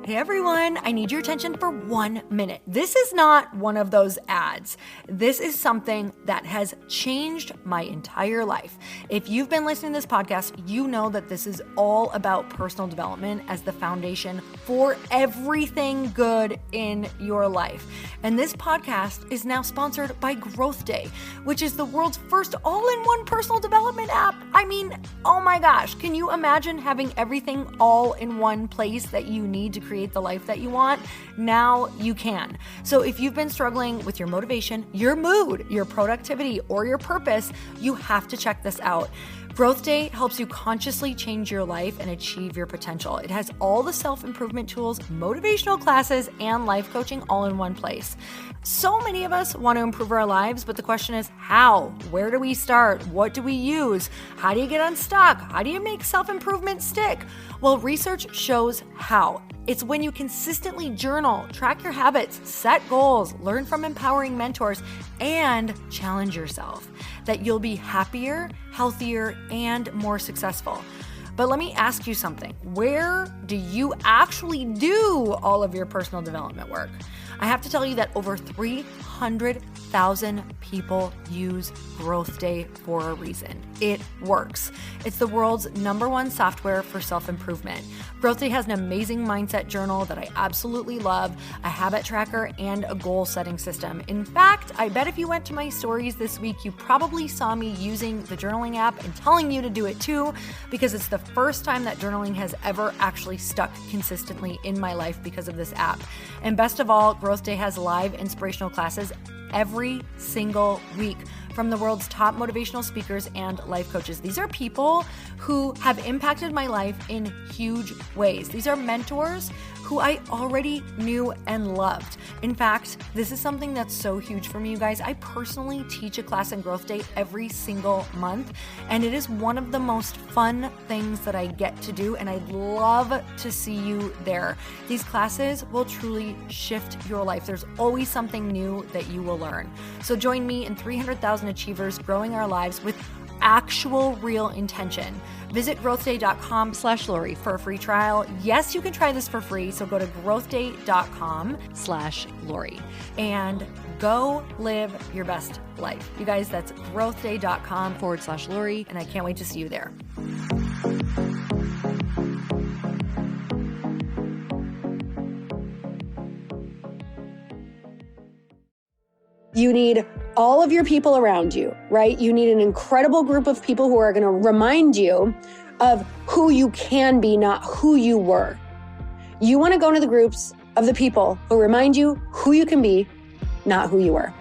Hey everyone, I need your attention for 1 minute. This is not one of those ads. This is something that has changed my entire life. If you've been listening to this podcast, you know that this is all about personal development as the foundation for everything good in your life. And this podcast is now sponsored by Growth Day, which is the world's first all-in-one personal development app. I mean, oh my gosh, can you imagine having everything all in one place that you need to create the life that you want? Now you can. So if you've been struggling with your motivation, your mood, your productivity, or your purpose, you have to check this out. Growth Day helps you consciously change your life and achieve your potential. It has all the self-improvement tools, motivational classes, and life coaching all in one place. So many of us want to improve our lives, but the question is how? Where do we start? What do we use? How do you get unstuck? How do you make self-improvement stick? Well, research shows how. It's when you consistently journal, track your habits, set goals, learn from empowering mentors, and challenge yourself that you'll be happier, healthier, and more successful. But let me ask you something. Where do you actually do all of your personal development work? I have to tell you that over 300,000 people use Growth Day for a reason. It works. It's the world's #1 software for self-improvement. Growth Day has an amazing mindset journal that I absolutely love, a habit tracker, and a goal-setting system. In fact, I bet if you went to my stories this week, you probably saw me using the journaling app and telling you to do it too, because it's the first time that journaling has ever actually stuck consistently in my life because of this app. And best of all, Growth Day has live inspirational classes every single week from the world's top motivational speakers and life coaches. These are people who have impacted my life in huge ways. These are mentors who I already knew and loved. In fact, this is something that's so huge for me, you guys. I personally teach a class in Growth Day every single month, and it is one of the most fun things that I get to do, and I'd love to see you there. These classes will truly shift your life. There's always something new that you will learn. So join me and 300,000 achievers growing our lives with actual real intention. Visit growthday.com/Lori for a free trial. Yes, you can try this for free. So go to growthday.com/Lori and go live your best life. You guys, that's growthday.com/Lori. And I can't wait to see you there. You need all of your people around you, right? You need an incredible group of people who are going to remind you of who you can be, not who you were. You want to go into the groups of the people who remind you who you can be, not who you were.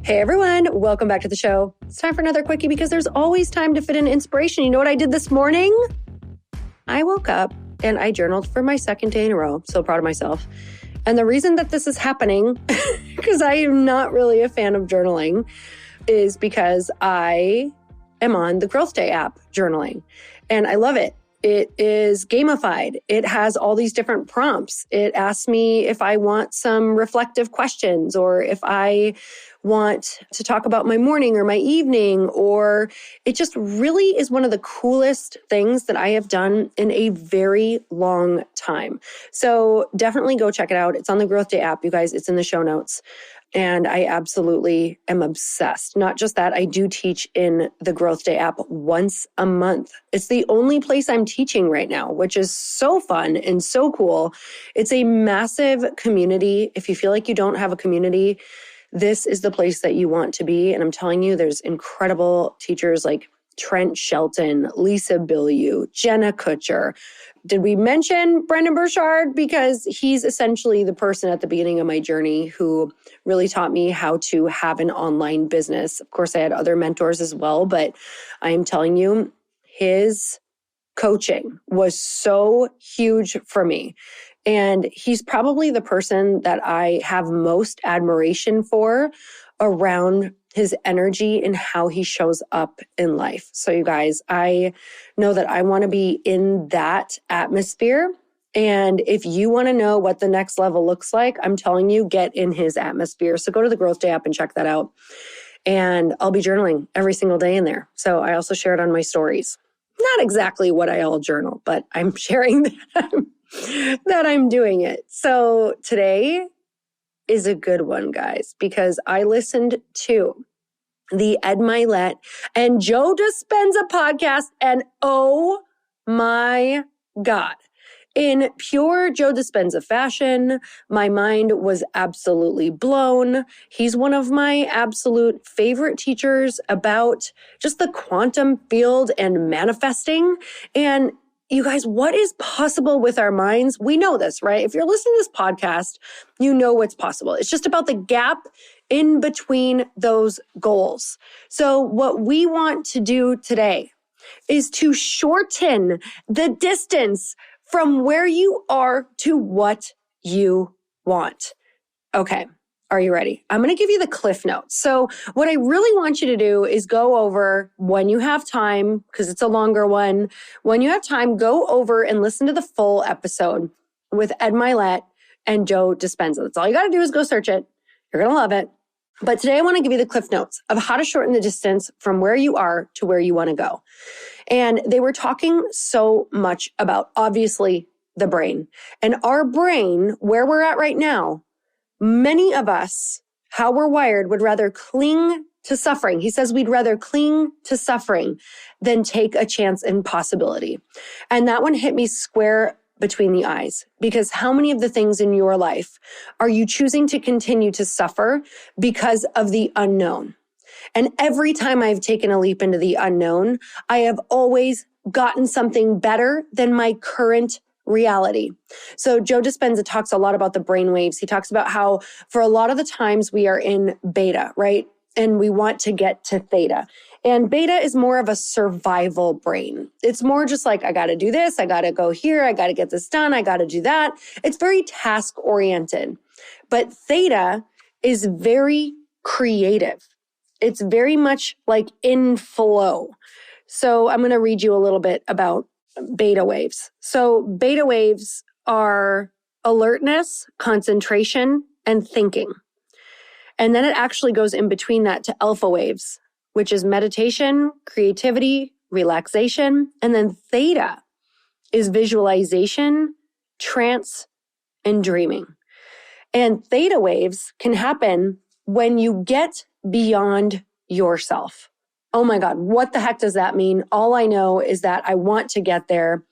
Hey everyone, welcome back to the show. It's time for another quickie because there's always time to fit in inspiration. You know what I did this morning? I woke up and I journaled for my second day in a row. So proud of myself. And the reason that this is happening, because I am not really a fan of journaling, is because I am on the Growth Day app journaling. And I love it. It is gamified. It has all these different prompts. It asks me if I want some reflective questions or if I want to talk about my morning or my evening, or it just really is one of the coolest things that I have done in a very long time. So definitely go check it out. It's on the Growth Day app, you guys. It's in the show notes. And I absolutely am obsessed. Not just that, I do teach in the Growth Day app once a month. It's the only place I'm teaching right now, which is so fun and so cool. It's a massive community. If you feel like you don't have a community, this is the place that you want to be. And I'm telling you, there's incredible teachers like Trent Shelton, Lisa Bilyeu, Jenna Kutcher. Did we mention Brendan Burchard? Because he's essentially the person at the beginning of my journey who really taught me how to have an online business. Of course, I had other mentors as well, but I'm telling you, his coaching was so huge for me. And he's probably the person that I have most admiration for around his energy and how he shows up in life. So you guys, I know that I want to be in that atmosphere. And if you want to know what the next level looks like, I'm telling you, get in his atmosphere. So go to the Growth Day app and check that out. And I'll be journaling every single day in there. So I also share it on my stories. Not exactly what I all journal, but I'm sharing that I'm doing it. So today is a good one, guys, because I listened to the Ed Milet and Joe Dispenza podcast, and oh my God. In pure Joe Dispenza fashion, my mind was absolutely blown. He's one of my absolute favorite teachers about just the quantum field and manifesting. And you guys, what is possible with our minds? We know this, right? If you're listening to this podcast, you know what's possible. It's just about the gap in between those goals. So what we want to do today is to shorten the distance from where you are to what you want. Okay, are you ready? I'm going to give you the cliff notes. So what I really want you to do is go over when you have time, because it's a longer one. When you have time, go over and listen to the full episode with Ed Milet and Joe Dispenza. That's all you got to do is go search it. You're going to love it. But today I want to give you the cliff notes of how to shorten the distance from where you are to where you want to go. And they were talking so much about, obviously, the brain. And our brain, where we're at right now, many of us, how we're wired, would rather cling to suffering. He says we'd rather cling to suffering than take a chance in possibility. And that one hit me square between the eyes, because how many of the things in your life are you choosing to continue to suffer because of the unknown? And every time I've taken a leap into the unknown, I have always gotten something better than my current reality. So Joe Dispenza talks a lot about the brain waves. He talks about how for a lot of the times we are in beta, right? And we want to get to theta. And beta is more of a survival brain. It's more just like, I got to do this, I got to go here, I got to get this done, I got to do that. It's very task oriented. But theta is very creative. It's very much like in flow. So I'm going to read you a little bit about beta waves. So beta waves are alertness, concentration, and thinking. And then it actually goes in between that to alpha waves, which is meditation, creativity, relaxation. And then theta is visualization, trance, and dreaming. And theta waves can happen when you get beyond yourself. Oh my God, what the heck does that mean? All I know is that I want to get there.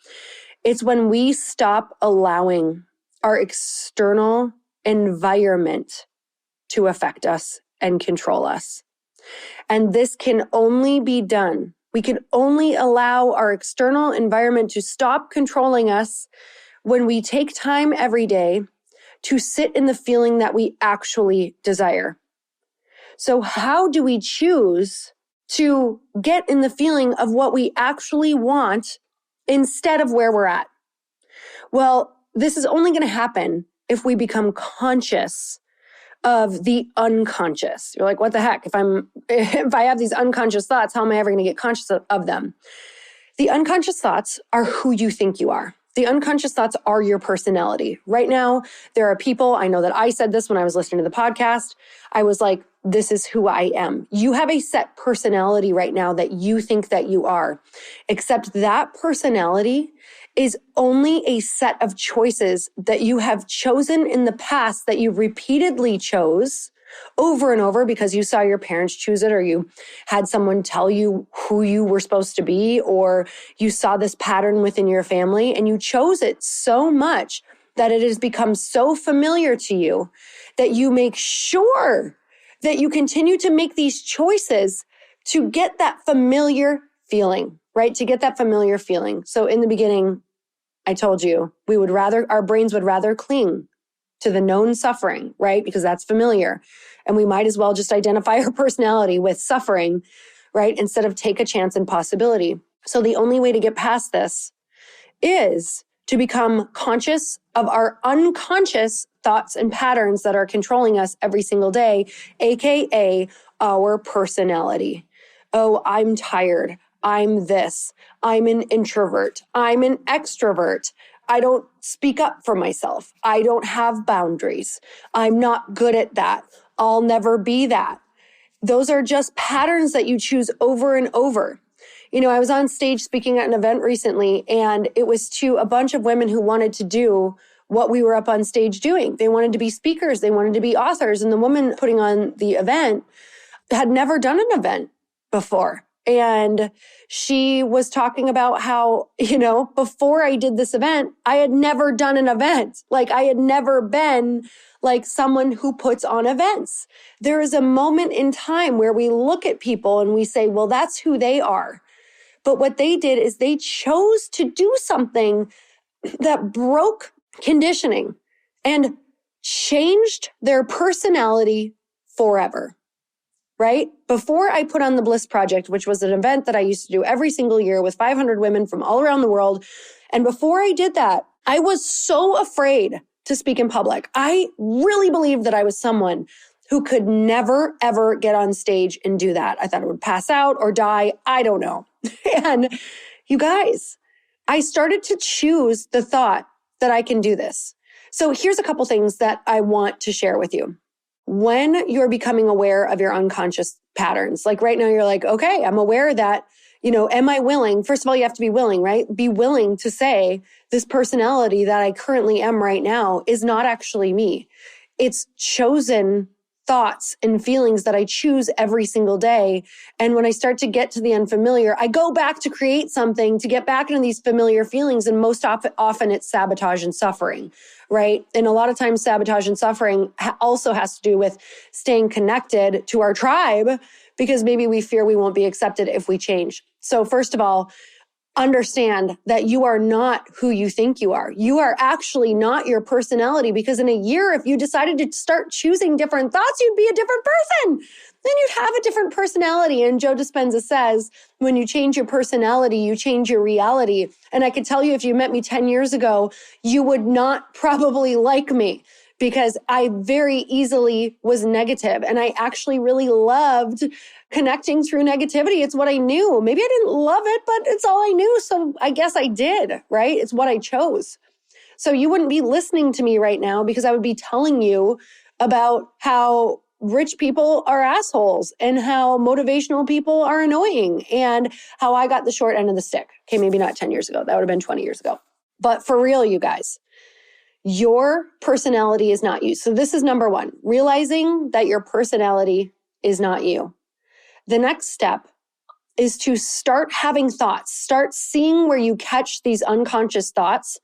It's when we stop allowing our external environment to affect us and control us. And this can only be done. We can only allow our external environment to stop controlling us when we take time every day to sit in the feeling that we actually desire. So how do we choose to get in the feeling of what we actually want instead of where we're at? Well, this is only going to happen if we become conscious of the unconscious. You're like, what the heck? If I have these unconscious thoughts, how am I ever going to get conscious of them? The unconscious thoughts are who you think you are. The unconscious thoughts are your personality. Right now, there are people, I know that I said this when I was listening to the podcast. I was like, this is who I am. You have a set personality right now that you think that you are, except that personality is only a set of choices that you have chosen in the past that you repeatedly chose over and over because you saw your parents choose it, or you had someone tell you who you were supposed to be, or you saw this pattern within your family and you chose it so much that it has become so familiar to you that you make sure that you continue to make these choices to get that familiar feeling, right? To get that familiar feeling. So in the beginning, I told you, our brains would rather cling to the known suffering, right? Because that's familiar. And we might as well just identify our personality with suffering, right? Instead of take a chance in possibility. So the only way to get past this is to become conscious of our unconscious thoughts and patterns that are controlling us every single day, AKA our personality. Oh, I'm tired. I'm this. I'm an introvert. I'm an extrovert. I don't speak up for myself. I don't have boundaries. I'm not good at that. I'll never be that. Those are just patterns that you choose over and over. You know, I was on stage speaking at an event recently, and it was to a bunch of women who wanted to do what we were up on stage doing. They wanted to be speakers. They wanted to be authors. And the woman putting on the event had never done an event before. And she was talking about how, you know, before I did this event, I had never done an event. Like, I had never been like someone who puts on events. There is a moment in time where we look at people and we say, well, that's who they are. But what they did is they chose to do something that broke conditioning and changed their personality forever. Right? Before I put on the Bliss Project, which was an event that I used to do every single year with 500 women from all around the world. And before I did that, I was so afraid to speak in public. I really believed that I was someone who could never, ever get on stage and do that. I thought I would pass out or die. I don't know. And you guys, I started to choose the thought that I can do this. So here's a couple things that I want to share with you. When you're becoming aware of your unconscious patterns, like right now, you're like, okay, I'm aware that, you know, am I willing? First of all, you have to be willing, right? Be willing to say this personality that I currently am right now is not actually me. It's chosen thoughts and feelings that I choose every single day. And when I start to get to the unfamiliar, I go back to create something to get back into these familiar feelings. And most often it's sabotage and suffering, right? And a lot of times sabotage and suffering also has to do with staying connected to our tribe because maybe we fear we won't be accepted if we change. So first of all, understand that you are not who you think you are. You are actually not your personality, because in a year, if you decided to start choosing different thoughts, you'd be a different person. Then you'd have a different personality. And Joe Dispenza says, when you change your personality, you change your reality. And I could tell you, if you met me 10 years ago, you would not probably like me, because I very easily was negative. And I actually really loved connecting through negativity. It's what I knew. Maybe I didn't love it, but it's all I knew. So I guess I did, right? It's what I chose. So you wouldn't be listening to me right now because I would be telling you about how rich people are assholes and how motivational people are annoying and how I got the short end of the stick. Okay, maybe not 10 years ago. That would have been 20 years ago. But for real, you guys, your personality is not you. So this is number one, realizing that your personality is not you. The next step is to start having thoughts, start seeing where you catch these unconscious thoughts.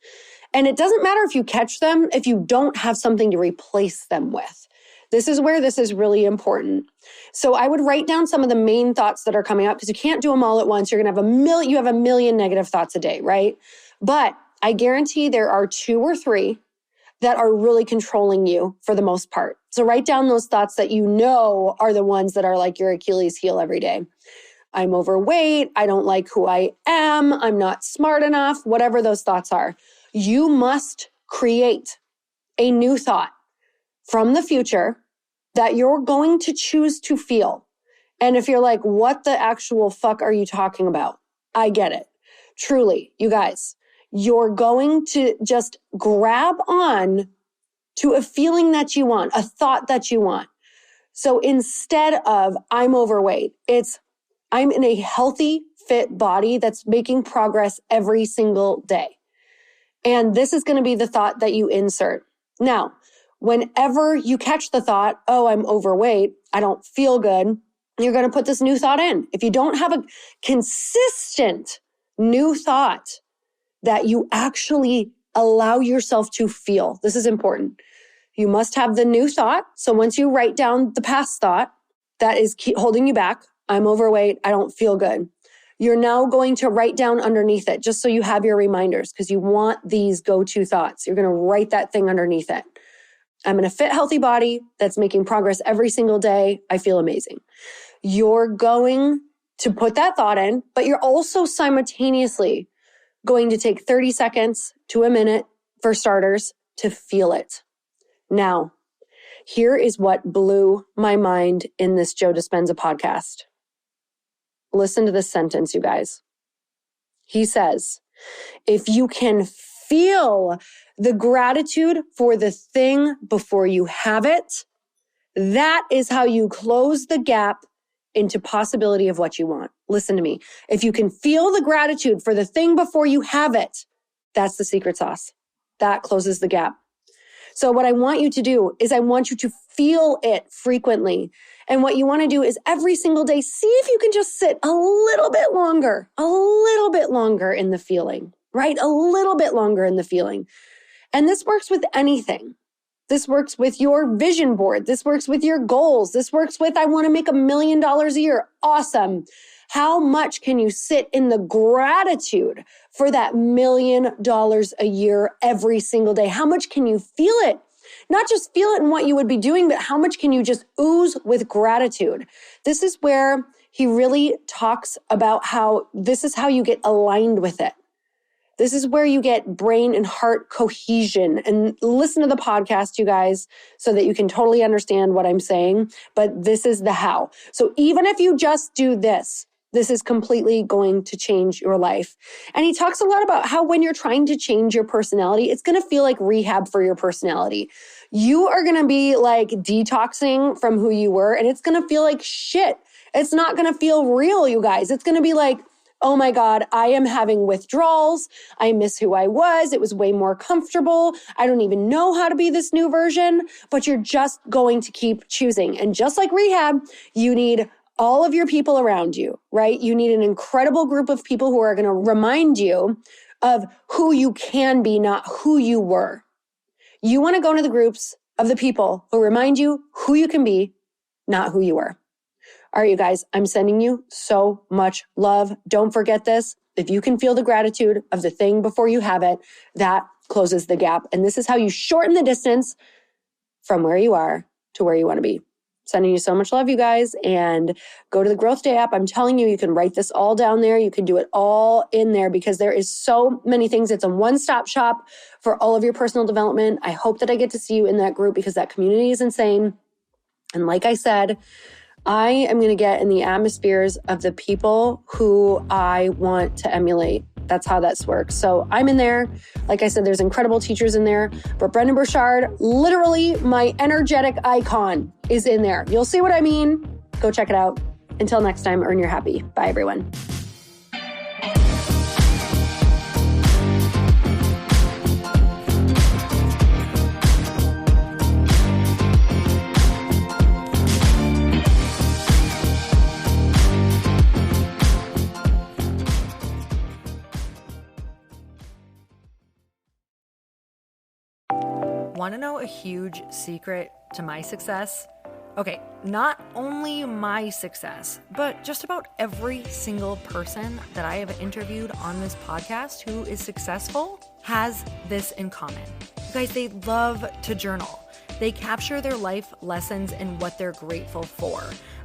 And it doesn't matter if you catch them if you don't have something to replace them with. This is where this is really important. So I would write down some of the main thoughts that are coming up, because you can't do them all at once. You're going to have you have a million negative thoughts a day, right? But I guarantee there are 2 or 3 that are really controlling you for the most part. So write down those thoughts that you know are the ones that are like your Achilles heel every day. I'm overweight. I don't like who I am. I'm not smart enough. Whatever those thoughts are. You must create a new thought from the future that you're going to choose to feel. And if you're like, what the actual fuck are you talking about? I get it. Truly, you guys. You're going to just grab on to a feeling that you want, a thought that you want. So instead of I'm overweight, it's I'm in a healthy, fit body that's making progress every single day. And this is going to be the thought that you insert. Now, whenever you catch the thought, oh, I'm overweight, I don't feel good, you're going to put this new thought in. If you don't have a consistent new thought that you actually allow yourself to feel. This is important. You must have the new thought. So once you write down the past thought that is holding you back, I'm overweight, I don't feel good. You're now going to write down underneath it, just so you have your reminders, because you want these go-to thoughts. You're going to write that thing underneath it. I'm in a fit, healthy body that's making progress every single day. I feel amazing. You're going to put that thought in, but you're also simultaneously going to take 30 seconds to a minute, for starters, to feel it. Now, here is what blew my mind in this Joe Dispenza podcast. Listen to this sentence, you guys. He says, if you can feel the gratitude for the thing before you have it, that is how you close the gap into possibility of what you want. Listen to me. If you can feel the gratitude for the thing before you have it, that's the secret sauce. That closes the gap. So what I want you to do is I want you to feel it frequently. And what you want to do is every single day, see if you can just sit a little bit longer in the feeling, right? A little bit longer in the feeling. And this works with anything. This works with your vision board. This works with your goals. This works with, I want to make $1 million a year. Awesome. How much can you sit in the gratitude for that $1 million a year every single day? How much can you feel it? Not just feel it in what you would be doing, but how much can you just ooze with gratitude? This is where he really talks about how this is how you get aligned with it. This is where you get brain and heart cohesion. And listen to the podcast, you guys, so that you can totally understand what I'm saying. But this is the how. So even if you just do this is completely going to change your life. And he talks a lot about how when you're trying to change your personality, it's going to feel like rehab for your personality. You are going to be like detoxing from who you were, and it's going to feel like shit. It's not going to feel real, you guys. It's going to be like, oh my God, I am having withdrawals. I miss who I was. It was way more comfortable. I don't even know how to be this new version, but you're just going to keep choosing. And just like rehab, you need all of your people around you, right? You need an incredible group of people who are going to remind you of who you can be, not who you were. You want to go to the groups of the people who remind you who you can be, not who you were. All right, you guys, I'm sending you so much love. Don't forget this. If you can feel the gratitude of the thing before you have it, that closes the gap. And this is how you shorten the distance from where you are to where you want to be. Sending you so much love, you guys, and go to the Growth Day app. I'm telling you, you can write this all down there. You can do it all in there because there is so many things. It's a one-stop shop for all of your personal development. I hope that I get to see you in that group because that community is insane. And like I said, I am going to get in the atmospheres of the people who I want to emulate. That's how that works. So I'm in there. Like I said, there's incredible teachers in there. But Brendon Burchard, literally my energetic icon, is in there. You'll see what I mean. Go check it out. Until next time, earn your happy. Bye, everyone. Want to know a huge secret to my success? Okay, not only my success, but just about every single person that I have interviewed on this podcast who is successful has this in common. You guys, they love to journal. They capture their life lessons and what they're grateful for.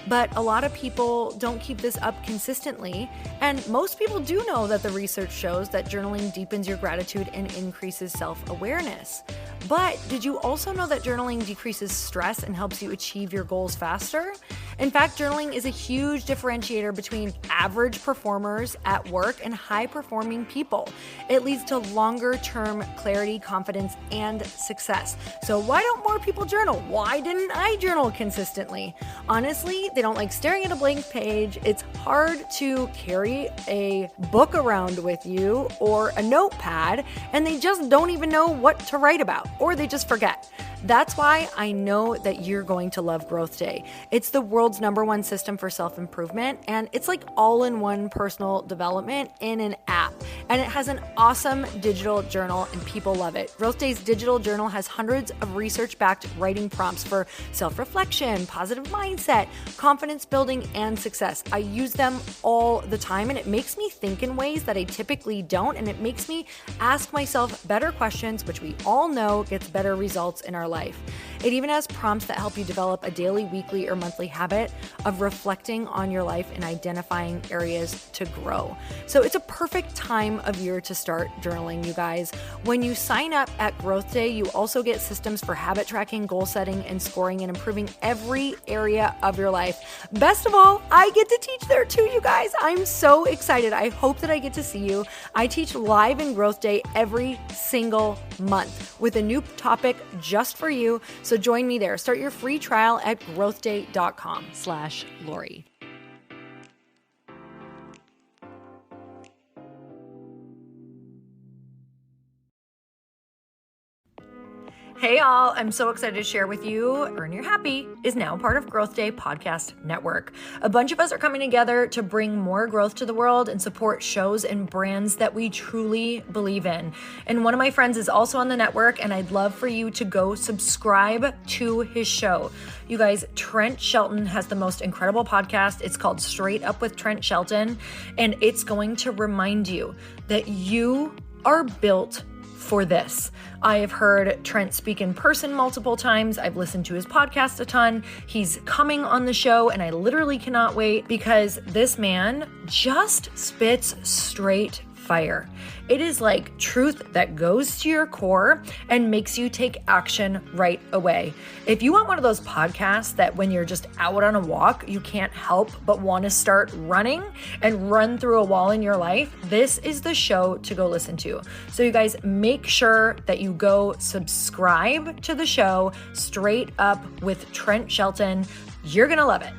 But a lot of people don't keep this up consistently. And most people do know that the research shows that journaling deepens your gratitude and increases self-awareness. But did you also know that journaling decreases stress and helps you achieve your goals faster? In fact, journaling is a huge differentiator between average performers at work and high-performing people. It leads to longer-term clarity, confidence, and success. So why don't more people journal? Why didn't I journal consistently? Honestly, they don't like staring at a blank page. It's hard to carry a book around with you or a notepad, and they just don't even know what to write about, or they just forget. That's why I know that you're going to love Growth Day. It's the world's #1 system for self-improvement, and it's like all-in-one personal development in an app. And it has an awesome digital journal, and people love it. Growth Day's digital journal has hundreds of research-backed writing prompts for self-reflection, positive mindset, confidence building, and success. I use them all the time, and it makes me think in ways that I typically don't, and it makes me ask myself better questions, which we all know gets better results in our life. It even has prompts that help you develop a daily, weekly, or monthly habit of reflecting on your life and identifying areas to grow. So it's a perfect time of year to start journaling, you guys. When you sign up at Growth Day, you also get systems for habit tracking, goal setting, and scoring, and improving every area of your life. Best of all, I get to teach there too, you guys. I'm so excited. I hope that I get to see you. I teach live in Growth Day every single month with a new topic just for you. So join me there. Start your free trial at growthday.com/Lori. Hey all, I'm so excited to share with you, Earn Your Happy is now part of Growth Day Podcast Network. A bunch of us are coming together to bring more growth to the world and support shows and brands that we truly believe in. And one of my friends is also on the network, and I'd love for you to go subscribe to his show. You guys, Trent Shelton has the most incredible podcast. It's called Straight Up with Trent Shelton, and it's going to remind you that you are built for this. I have heard Trent speak in person multiple times. I've listened to his podcast a ton. He's coming on the show, and I literally cannot wait because this man just spits straight fire. It is like truth that goes to your core and makes you take action right away. If you want one of those podcasts that when you're just out on a walk, you can't help but want to start running and run through a wall in your life, this is the show to go listen to. So you guys, make sure that you go subscribe to the show, Straight Up with Trent Shelton. You're going to love it.